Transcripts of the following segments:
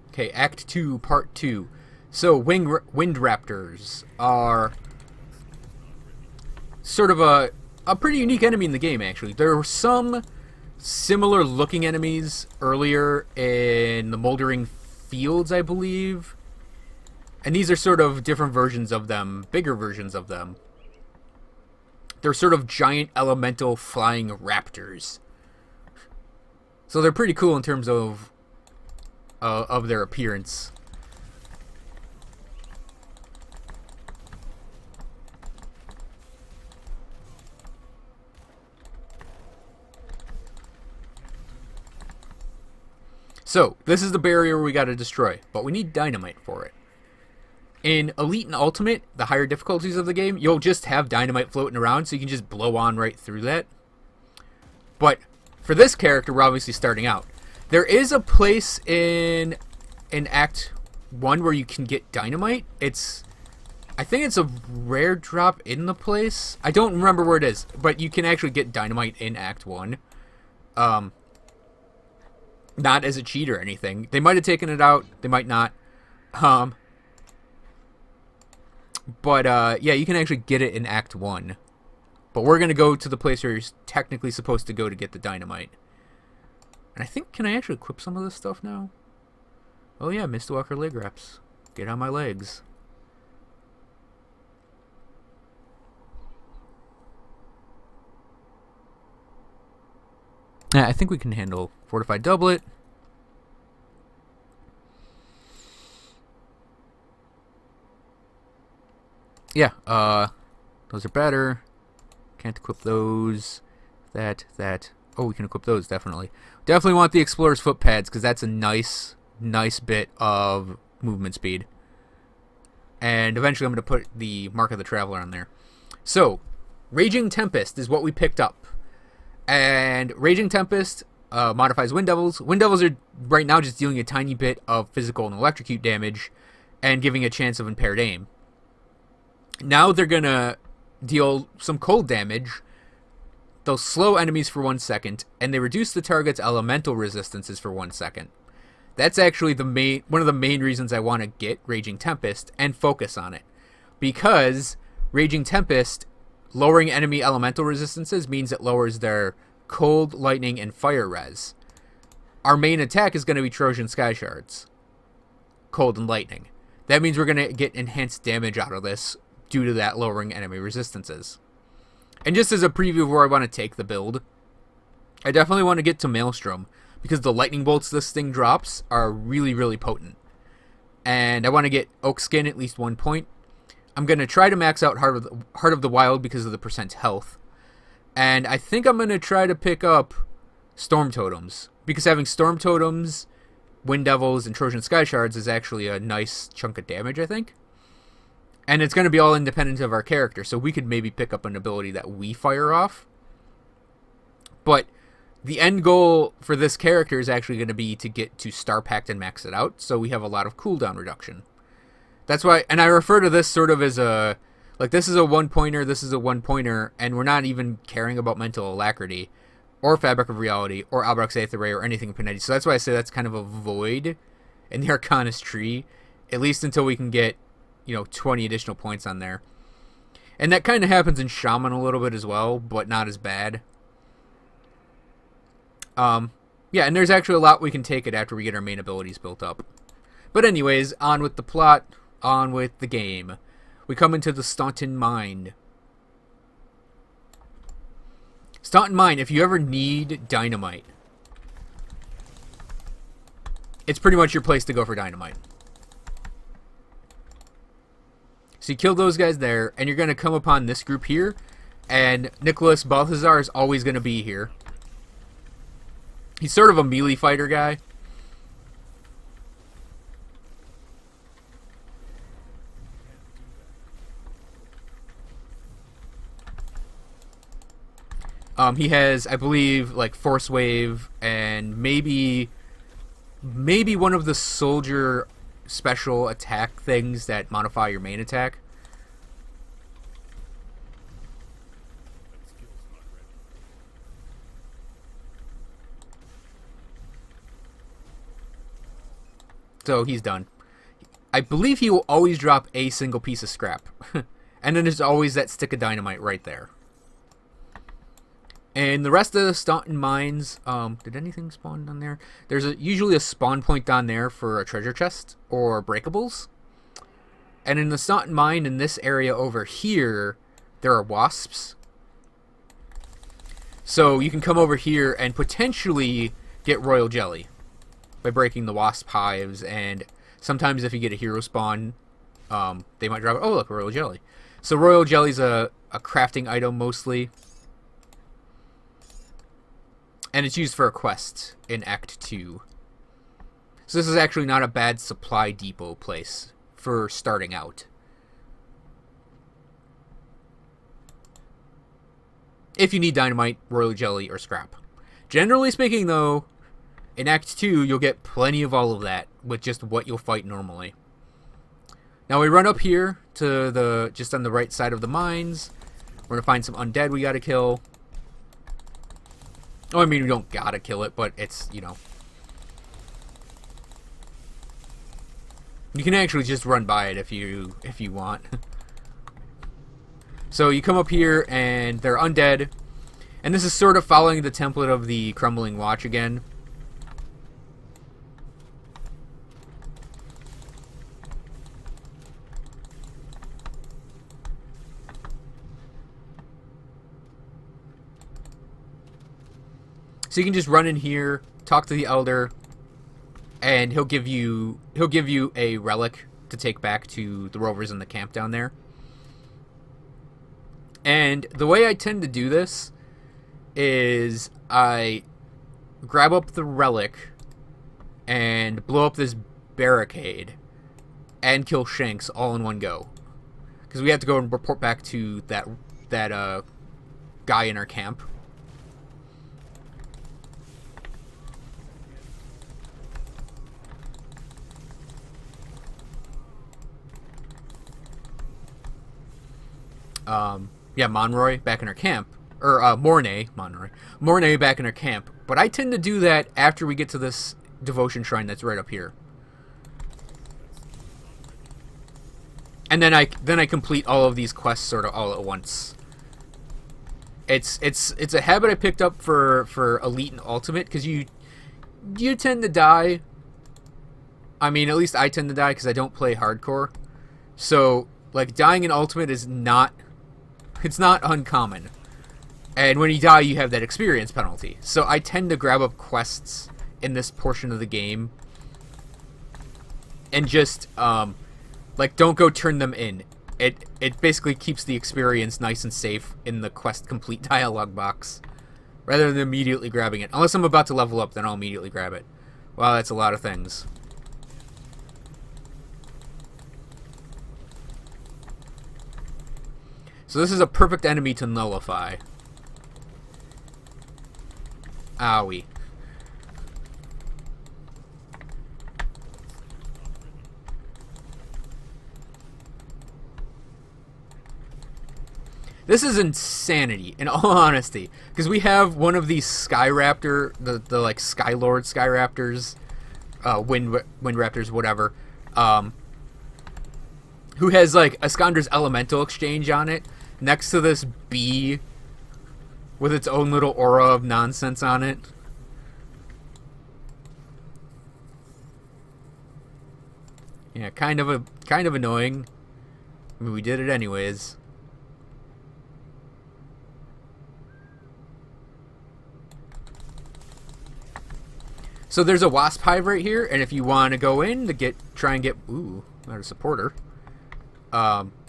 Okay, Act 2, Part 2. So, wind raptors are sort of a pretty unique enemy in the game, actually. There were some similar looking enemies earlier in the Moldering Fields, I believe. And these are sort of different versions of them, bigger versions of them. They're sort of giant elemental flying raptors. So they're pretty cool in terms of their appearance. So, this is the barrier we gotta destroy, but we need dynamite for it. In Elite and Ultimate, the higher difficulties of the game, you'll just have dynamite floating around, so you can just blow on right through that. But for this character, we're obviously starting out. There is a place in Act 1 where you can get dynamite. I think it's a rare drop in the place. I don't remember where it is, but you can actually get dynamite in Act 1. Not as a cheat or anything. They might have taken it out. They might not. But yeah, you can actually get it in Act 1. But we're going to go to the place where you're technically supposed to go to get the dynamite. And I think, can I actually equip some of this stuff now? Oh yeah, Mistwalker leg wraps. Get on my legs. Yeah, I think we can handle Fortified Doublet. Yeah, those are better. Can't equip those. That. Oh, we can equip those, definitely. Definitely want the Explorer's Foot Pads, because that's a nice bit of movement speed. And eventually I'm going to put the Mark of the Traveler on there. So, Raging Tempest is what we picked up. And Raging Tempest modifies Wind Devils. Wind Devils are right now just dealing a tiny bit of physical and electrocute damage and giving a chance of impaired aim. Now they're going to deal some cold damage. They'll slow enemies for 1 second, and they reduce the target's elemental resistances for 1 second. That's actually one of the main reasons I want to get Raging Tempest and focus on it. Because Raging Tempest, lowering enemy elemental resistances means it lowers their cold, lightning, and fire res. Our main attack is going to be Trojan Sky Shards. Cold and lightning. That means we're going to get enhanced damage out of this due to that lowering enemy resistances. And just as a preview of where I want to take the build, I definitely want to get to Maelstrom, because the lightning bolts this thing drops are really, really potent. And I want to get Oak Skin at least 1 point. I'm going to try to max out Heart of the Wild because of the percent health. And I think I'm going to try to pick up Storm Totems, because having Storm Totems, Wind Devils, and Trojan Sky Shards is actually a nice chunk of damage, I think. And it's going to be all independent of our character, so we could maybe pick up an ability that we fire off. But the end goal for this character is actually going to be to get to Star Pact and max it out, so we have a lot of cooldown reduction. That's why, and I refer to this sort of as a, like, this is a one-pointer, this is a one-pointer, and we're not even caring about Mental Alacrity, or Fabric of Reality, or Albrecht's Aether Ray, or anything Panetti. So that's why I say that's kind of a void in the Arcanist tree, at least until we can get, 20 additional points on there. And that kind of happens in Shaman a little bit as well, but not as bad. Yeah, and there's actually a lot we can take it after we get our main abilities built up. But anyways, on with the plot, on with the game. We come into the Staunton Mine. Staunton Mine, if you ever need dynamite, it's pretty much your place to go for dynamite. So you kill those guys there, and you're going to come upon this group here, and Nicholas Balthazar is always going to be here. He's sort of a melee fighter guy. He has, I believe, like Force Wave and maybe one of the soldier special attack things that modify your main attack. So he's done. I believe he will always drop a single piece of scrap. And then there's always that stick of dynamite right there. And the rest of the Staunton mines, did anything spawn down there? There's usually a spawn point down there for a treasure chest or breakables. And in the Staunton mine in this area over here, there are wasps. So you can come over here and potentially get royal jelly by breaking the wasp hives. And sometimes if you get a hero spawn, they might drop it. Oh, look, royal jelly. So royal jelly's a crafting item mostly. And it's used for a quest in Act 2. So this is actually not a bad supply depot place for starting out. If you need dynamite, royal jelly, or scrap. Generally speaking, though, in Act 2, you'll get plenty of all of that with just what you'll fight normally. Now we run up here to the just on the right side of the mines. We're going to find some undead we got to kill. Oh, I mean, we don't gotta kill it, but it's, you know. You can actually just run by it if you want. So you come up here, and they're undead. And this is sort of following the template of the Crumbling Watch again. So you can just run in here, talk to the elder, and he'll give you a relic to take back to the rovers in the camp down there. And the way I tend to do this is I grab up the relic and blow up this barricade and kill Shanks all in one go. Because we have to go and report back to that guy in our camp. Yeah, Monroy back in our camp. Or, Mornay back in our camp. But I tend to do that after we get to this devotion shrine that's right up here. And then I complete all of these quests sort of all at once. It's a habit I picked up for Elite and Ultimate, because you tend to die. I mean, at least I tend to die because I don't play hardcore. So, like, dying in Ultimate is not... It's not uncommon. And when you die, you have that experience penalty. So I tend to grab up quests in this portion of the game. And just, like, don't go turn them in. It basically keeps the experience nice and safe in the quest complete dialog box. Rather than immediately grabbing it. Unless I'm about to level up, then I'll immediately grab it. Wow, that's a lot of things. So this is a perfect enemy to nullify. Owie. This is insanity, in all honesty. Because we have one of these Skyraptor, the like Skylord Skyraptors, Wind Raptors, whatever, who has like Iskandra's Elemental Exchange on it, next to this bee with its own little aura of nonsense on it. Yeah, kind of annoying. I mean, we did it anyways. So there's a wasp hive right here, and if you want to go in to try and get ooh, not a supporter.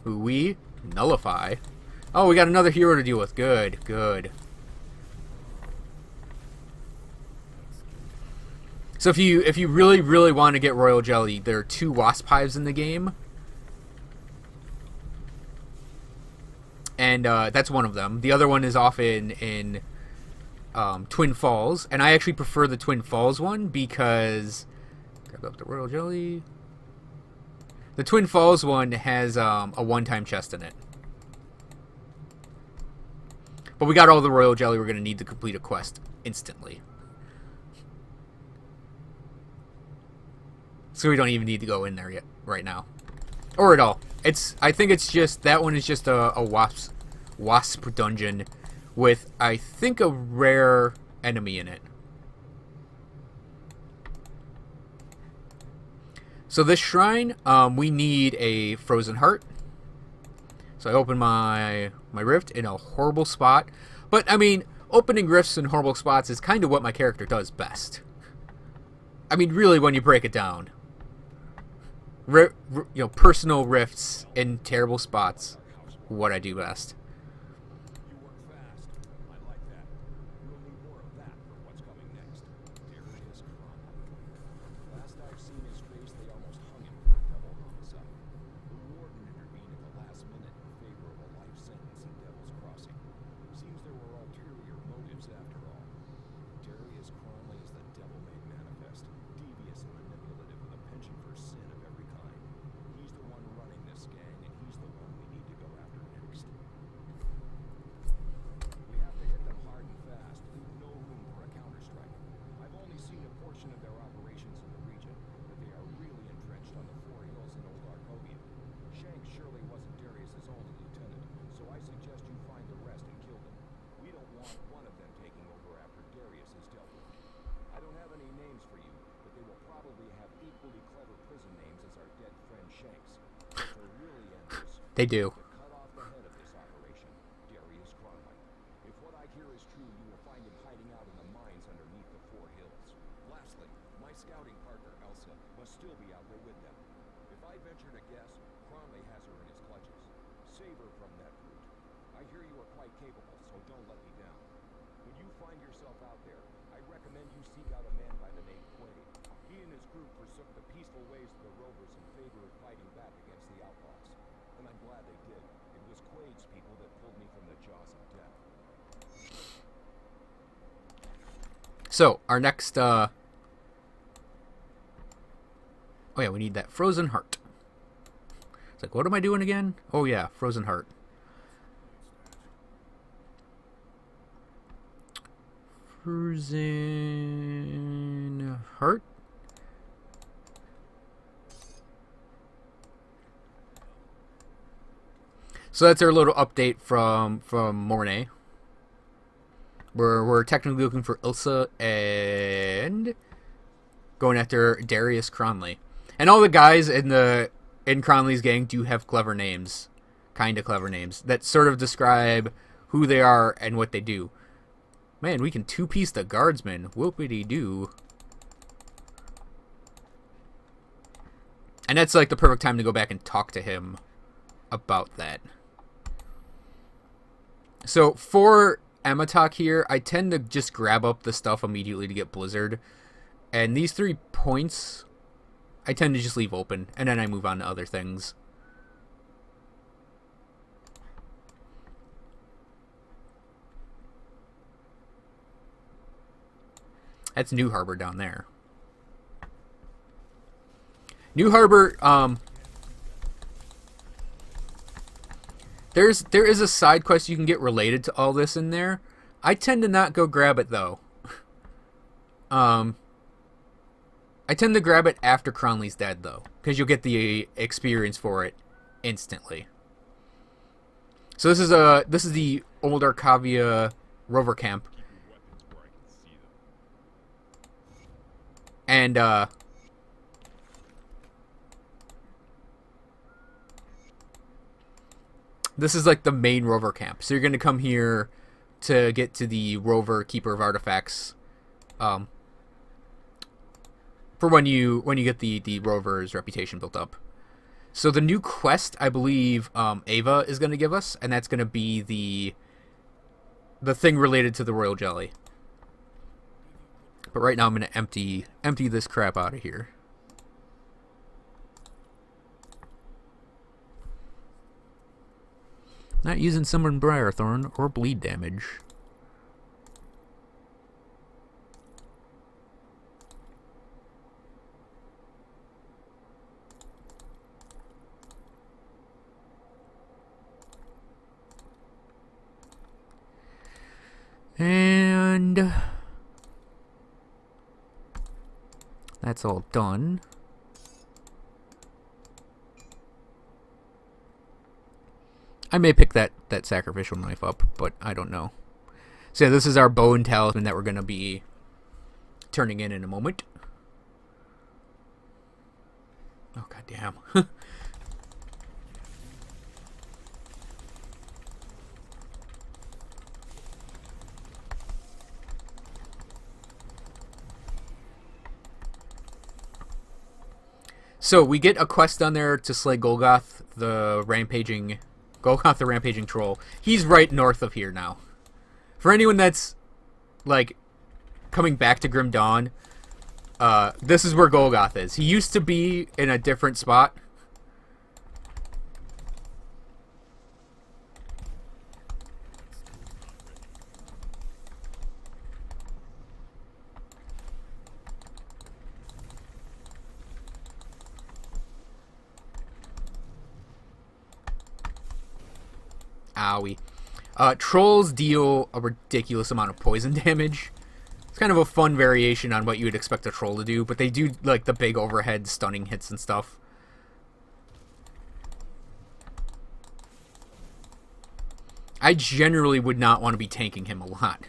We nullify. Oh, we got another hero to deal with. Good, good. So if you really want to get royal jelly, there are 2 wasp hives in the game, and that's one of them. The other one is off in Twin Falls, and I actually prefer the Twin Falls one because grab up the royal jelly. The Twin Falls one has a one-time chest in it. But we got all the royal jelly we're going to need to complete a quest instantly. So we don't even need to go in there yet, right now. Or at all. I think it's just, that one is just a wasp dungeon with, I think, a rare enemy in it. So this shrine, we need a frozen heart. So I open my rift in a horrible spot. But, I mean, opening rifts in horrible spots is kind of what my character does best. I mean, really, when you break it down. Personal rifts in terrible spots, what I do best. You work fast. I like that. We'll need more of that for what's coming next. Darius Cronley. Last I've seen his face, they almost hung him for a double homicide. The warden intervened at the last minute in favor of a life sentence in Devil's Crossing. Seems there were ulterior motives after all. Darius Cronley is the devil made manifest, devious and manipulative with a penchant for sin of every kind. He's the one running this gang, and he's the one we need to go after next. We have to hit them hard and fast, leave no room for a counterstrike. I've only seen a portion of their operations in the region, but they are really entrenched on the Foothills and old Arkovian. Shanks surely wasn't Darius's only lieutenant, so I suggest you find the rest and kill them. We don't want one of them taking over after Darius is dealt with. I don't have any names for you, but they will probably have equally clever prison names as our dead friend Shanks. If they're really enders, They do. to cut off the head of this operation, Darius Cronley. If what I hear is true, you will find him hiding out in the mines underneath the Foothills. Lastly, my scouting partner Elsa must still be out there with them. If I venture to guess, Cronley has her in his clutches. Save her from that brute. I hear you are quite capable, so don't let me down. When you find yourself out there, I recommend you seek out a man by the name Quaid. He and his group forsook the peaceful ways of the Rovers in favor of fighting back against the outlaws. And I'm glad they did. It was Quaid's people that pulled me from the jaws of death. So, our next, oh yeah, we need that frozen heart. It's like, what am I doing again? Oh yeah, frozen heart. Frozen heart? So that's our little update from Mornay. We're technically looking for Ilsa and going after Darius Cronley. And all the guys in Cronley's gang do have clever names. Kinda clever names. That sort of describe who they are and what they do. Man, we can two-piece the guardsman. Whoopity-doo. And that's like the perfect time to go back and talk to him about that. So for Amatok here, I tend to just grab up the stuff immediately to get Blizzard. And these 3 points, I tend to just leave open. And then I move on to other things. That's New Harbor down there. New Harbor, there is a side quest you can get related to all this in there. I tend to not go grab it though. I tend to grab it after Cronley's dead though, because you'll get the experience for it instantly. So this is the old Arkovia Rover camp. And this is like the main Rover camp. So you're going to come here to get to the Rover Keeper of Artifacts. For when you get the Rover's reputation built up. So the new quest, I believe, Ava is going to give us, and that's going to be the thing related to the Royal Jelly. But right now I'm going to empty this crap out of here. Not using Summon Briarthorn or bleed damage. And that's all done. I may pick that sacrificial knife up, but I don't know. So yeah, this is our bow and talisman that we're going to be turning in a moment. Oh, goddamn. So we get a quest down there to slay Golgoth the rampaging troll. He's right north of here now. For anyone that's like coming back to Grim Dawn, this is where Golgoth is. He used to be in a different spot. Owie. Trolls deal a ridiculous amount of poison damage. It's kind of a fun variation on what you would expect a troll to do, but they do like the big overhead stunning hits and stuff. I generally would not want to be tanking him a lot.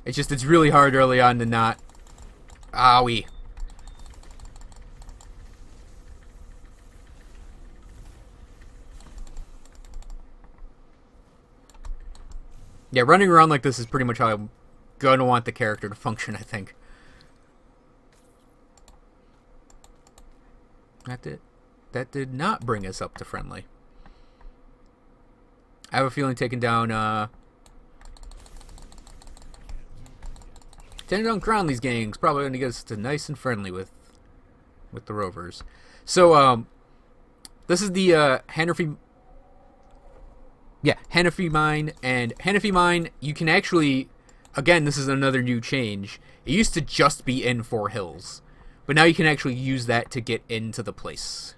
It's really hard early on to not... Owie. Yeah, running around like this is pretty much how I'm gonna want the character to function, I think. That did not bring us up to friendly. I have a feeling taking down Cronley's gang's probably gonna get us to nice and friendly with the Rovers. So this is the Hanafi. Yeah, Hanafi Mine, and Hanafi Mine, you can actually, again, this is another new change. It used to just be in Foothills, but now you can actually use that to get into the place.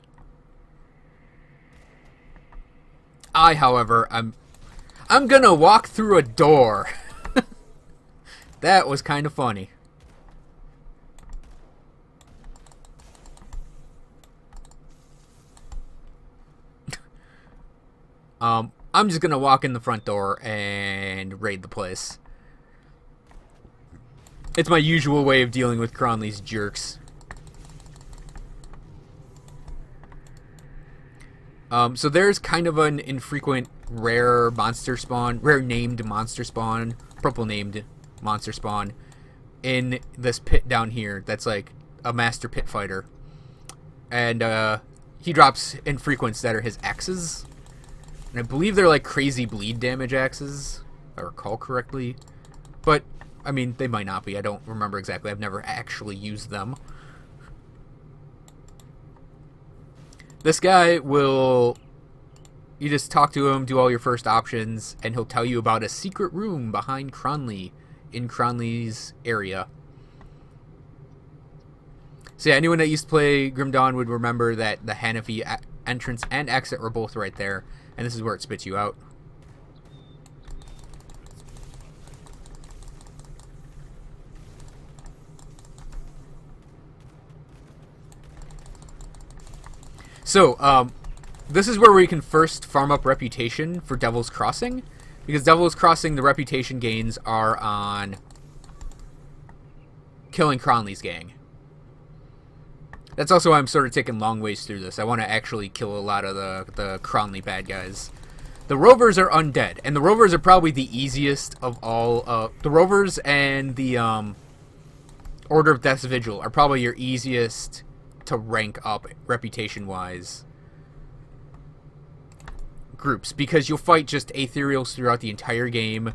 However, I'm gonna walk through a door. That was kind of funny. I'm just gonna walk in the front door and raid the place. It's my usual way of dealing with Cronley's jerks. So there's kind of an infrequent rare named monster spawn, purple named monster spawn in this pit down here that's like a master pit fighter. And he drops infrequents that are his axes. And I believe they're like crazy bleed damage axes, if I recall correctly. But, I mean, they might not be. I don't remember exactly. I've never actually used them. This guy will... You just talk to him, do all your first options, and he'll tell you about a secret room behind Cronley, in Cronley's area. So yeah, anyone that used to play Grim Dawn would remember that the Hanafi entrance and exit were both right there. And this is where it spits you out. So, this is where we can first farm up reputation for Devil's Crossing. Because Devil's Crossing, the reputation gains are on killing Cronley's gang. That's also why I'm sort of taking long ways through this. I want to actually kill a lot of the Cronley bad guys. The Rovers are undead, and the Rovers are probably the easiest of all. The Rovers and the Order of Death's Vigil are probably your easiest to rank up reputation-wise groups, because you'll fight just ethereals throughout the entire game.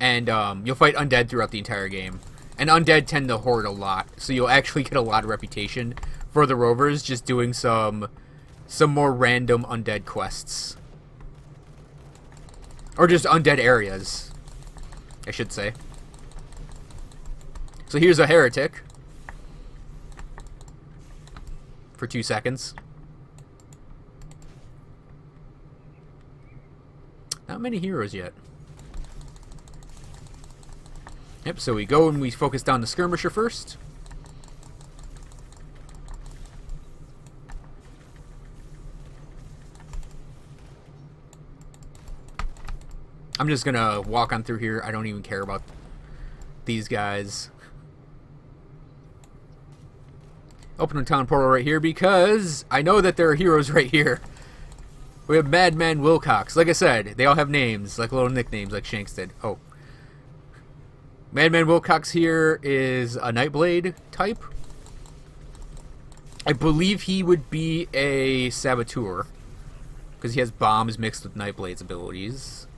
And you'll fight undead throughout the entire game. And undead tend to hoard a lot, so you'll actually get a lot of reputation for the Rovers just doing some more random undead quests. Or just undead areas, I should say. So here's a heretic. For 2 seconds. Not many heroes yet. Yep, so we go and we focus down the skirmisher first. I'm just gonna walk on through here. I don't even care about these guys. Open a town portal right here because I know that there are heroes right here. We have Madman Wilcox. Like I said, they all have names, like little nicknames like Shanks did. Oh. Madman Wilcox here is a Nightblade type. I believe he would be a Saboteur because he has bombs mixed with Nightblade's abilities.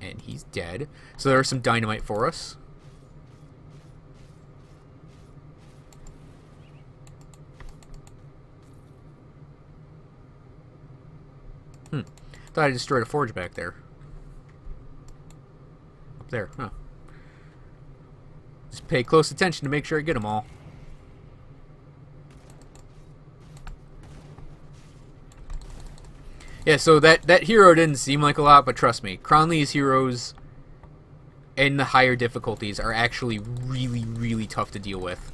And he's dead. So there's some dynamite for us. Thought I destroyed a forge back there. Up there, huh. Just pay close attention to make sure I get them all. Yeah, so that hero didn't seem like a lot, but trust me, Cronley's heroes in the higher difficulties are actually really, really tough to deal with.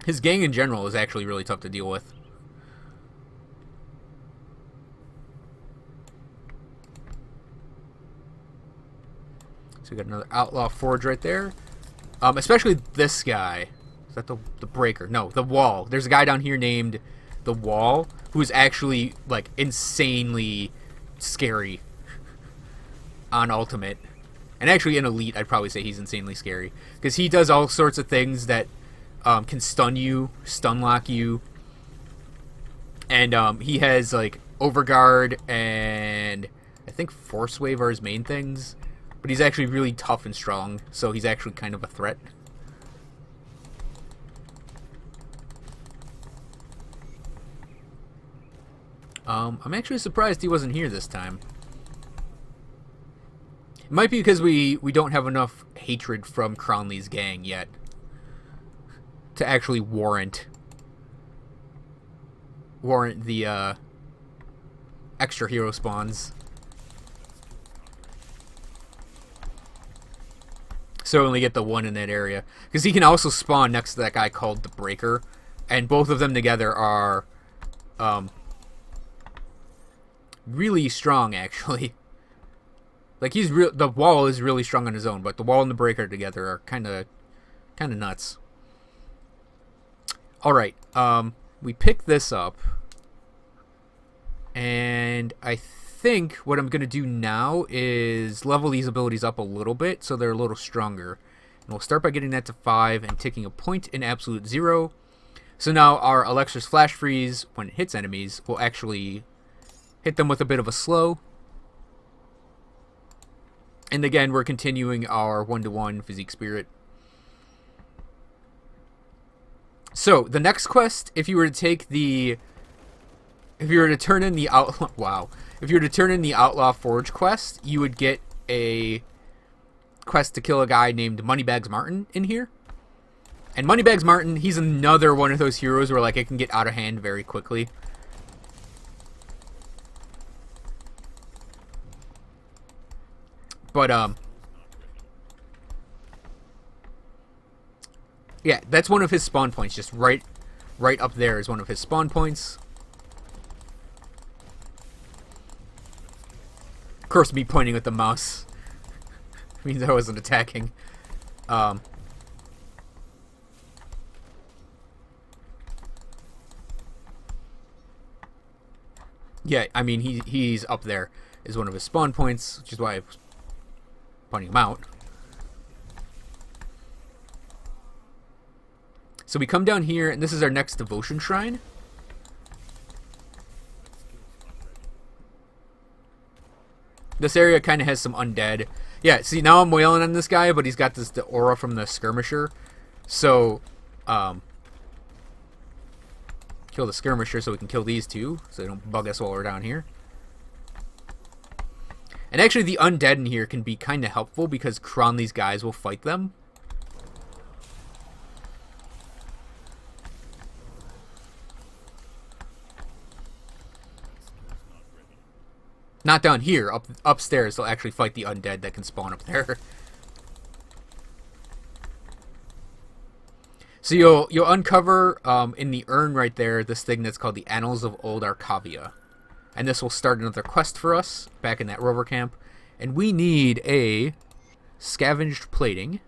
His gang in general is actually really tough to deal with. So we got another Outlaw Forge right there. Especially this guy. Is that the Breaker? No, the Wall. There's a guy down here named the Wall who is actually, like, insanely scary on Ultimate. And actually in Elite, I'd probably say he's insanely scary. Because he does all sorts of things that can stun you, stun lock you, and he has like Overguard and I think Force Wave are his main things, but he's actually really tough and strong, so he's actually kind of a threat. I'm actually surprised he wasn't here this time. It might be because we don't have enough hatred from Cronley's gang yet to actually warrant the extra hero spawns. So only get the one in that area, because he can also spawn next to that guy called the Breaker, and both of them together are really strong actually. Like the Wall is really strong on his own, but the Wall and the Breaker together are kind of nuts. Alright, we pick this up, and I think what I'm going to do now is level these abilities up a little bit so they're a little stronger. And we'll start by getting that to 5 and taking a point in absolute 0. So now our Alexa's Flash Freeze, when it hits enemies, will actually hit them with a bit of a slow. And again, we're continuing our 1-to-1 Physique Spirit. So, the next quest, if you were to turn in the Outlaw... Wow. If you were to turn in the Outlaw Forge quest, you would get a quest to kill a guy named Moneybags Martin in here. And Moneybags Martin, he's another one of those heroes where, like, it can get out of hand very quickly. But, yeah, that's one of his spawn points. Just right up there is one of his spawn points. Of course, me pointing with the mouse means I wasn't attacking. Yeah, I mean, he's up there is one of his spawn points, which is why I was pointing him out. So we come down here, and this is our next devotion shrine. This area kind of has some undead. Yeah, see, now I'm wailing on this guy, but he's got the aura from the skirmisher. So, kill the skirmisher so we can kill these two, so they don't bug us while we're down here. And actually, the undead in here can be kind of helpful because Cronley's guys will fight them. Not down here. Upstairs, they'll actually fight the undead that can spawn up there. So you'll uncover in the urn right there this thing that's called the Annals of Old Arkovia, and this will start another quest for us back in that Rover camp. And we need a scavenged plating.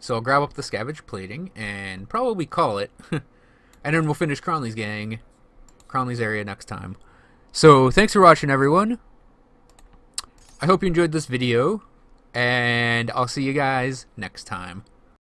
So I'll grab up the scavenged plating and probably call it, and then we'll finish Cronley's area next time. So thanks for watching, everyone. I hope you enjoyed this video, and I'll see you guys next time.